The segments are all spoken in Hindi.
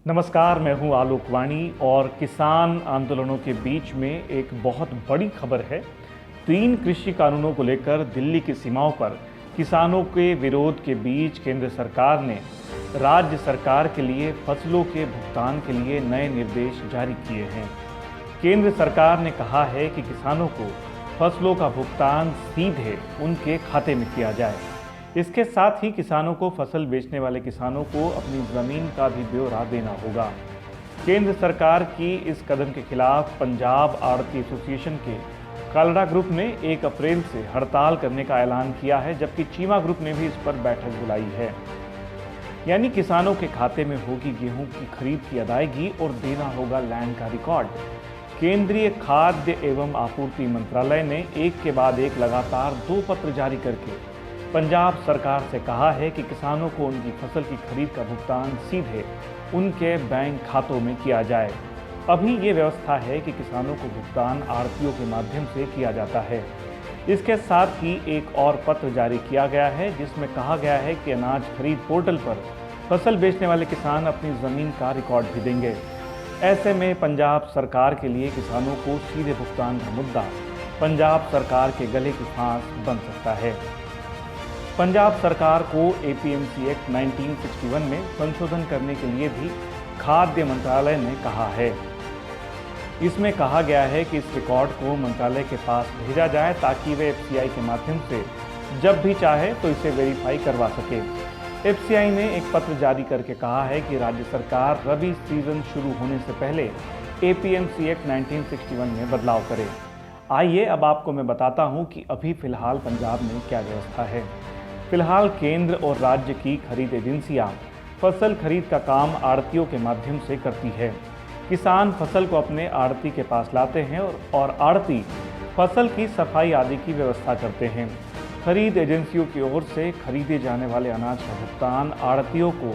नमस्कार, मैं हूं आलोक वाणी और किसान आंदोलनों के बीच में एक बहुत बड़ी खबर है। 3 कृषि कानूनों को लेकर दिल्ली की सीमाओं पर किसानों के विरोध के बीच केंद्र सरकार ने राज्य सरकार के लिए फसलों के भुगतान के लिए नए निर्देश जारी किए हैं। केंद्र सरकार ने कहा है कि किसानों को फसलों का भुगतान सीधे उनके खाते में किया जाए। इसके साथ ही किसानों को फसल बेचने वाले किसानों को अपनी ज़मीन का भी ब्यौरा देना होगा। केंद्र सरकार की इस कदम के खिलाफ पंजाब आड़ती एसोसिएशन के कालड़ा ग्रुप ने 1 अप्रैल से हड़ताल करने का ऐलान किया है, जबकि चीमा ग्रुप ने भी इस पर बैठक बुलाई है। यानी किसानों के खाते में होगी गेहूं की खरीद की अदायगी और देना होगा लैंड का रिकॉर्ड। केंद्रीय खाद्य एवं आपूर्ति मंत्रालय ने एक के बाद एक लगातार 2 पत्र जारी करके पंजाब सरकार से कहा है कि किसानों को उनकी फसल की खरीद का भुगतान सीधे उनके बैंक खातों में किया जाए। अभी ये व्यवस्था है कि किसानों को भुगतान आड़तियों के माध्यम से किया जाता है। इसके साथ ही एक और पत्र जारी किया गया है, जिसमें कहा गया है कि अनाज खरीद पोर्टल पर फसल बेचने वाले किसान अपनी ज़मीन का रिकॉर्ड भी देंगे। ऐसे में पंजाब सरकार के लिए किसानों को सीधे भुगतान का मुद्दा पंजाब सरकार के गले की फांस बन सकता है। पंजाब सरकार को एपीएमसी एक्ट 1961 में संशोधन करने के लिए भी खाद्य मंत्रालय ने कहा है। इसमें कहा गया है कि इस रिकॉर्ड को मंत्रालय के पास भेजा जाए ताकि वे एफसीआई के माध्यम से जब भी चाहे तो इसे वेरीफाई करवा सके। एफसीआई ने एक पत्र जारी करके कहा है कि राज्य सरकार रबी सीजन शुरू होने से पहले एपीएमसी एक्ट 1961 में बदलाव करे। आइए अब आपको मैं बताता हूं कि अभी फिलहाल पंजाब में क्या व्यवस्था है। फिलहाल केंद्र और राज्य की खरीद एजेंसियां फसल खरीद का काम आड़तियों के माध्यम से करती है। किसान फसल को अपने आड़ती के पास लाते हैं और आड़ती फसल की सफाई आदि की व्यवस्था करते हैं। खरीद एजेंसियों की ओर से खरीदे जाने वाले अनाज का भुगतान आड़तियों को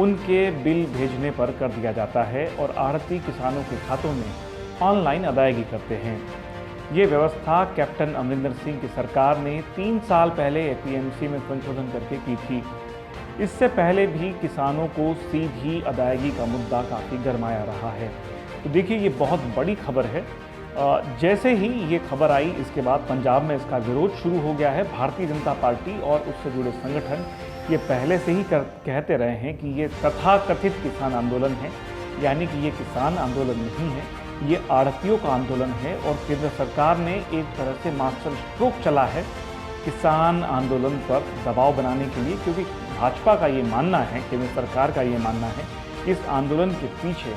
उनके बिल भेजने पर कर दिया जाता है और आड़ती किसानों के खातों में ऑनलाइन अदायगी करते हैं। ये व्यवस्था कैप्टन अमरिंदर सिंह की सरकार ने 3 साल पहले एपीएमसी में संशोधन करके की थी। इससे पहले भी किसानों को सीधी अदायगी का मुद्दा काफ़ी गरमाया रहा है। तो देखिए, ये बहुत बड़ी खबर है। जैसे ही ये खबर आई, इसके बाद पंजाब में इसका विरोध शुरू हो गया है। भारतीय जनता पार्टी और उससे जुड़े संगठन ये पहले से ही कहते रहे हैं कि ये तथाकथित किसान आंदोलन है, यानी कि ये किसान आंदोलन नहीं है, ये आड़तियों का आंदोलन है। और केंद्र सरकार ने एक तरह से मास्टर स्ट्रोक चला है किसान आंदोलन पर दबाव बनाने के लिए, क्योंकि भाजपा का ये मानना है, केंद्र सरकार का ये मानना है कि इस आंदोलन के पीछे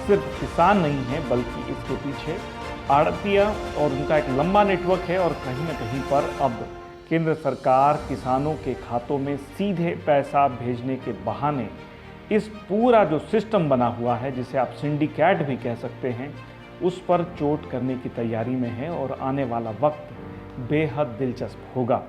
सिर्फ किसान नहीं है, बल्कि इसके पीछे आड़तियाँ और उनका एक लंबा नेटवर्क है। और कहीं ना कहीं पर अब केंद्र सरकार किसानों के खातों में सीधे पैसा भेजने के बहाने इस पूरा जो सिस्टम बना हुआ है, जिसे आप सिंडिकेट भी कह सकते हैं, उस पर चोट करने की तैयारी में है और आने वाला वक्त बेहद दिलचस्प होगा।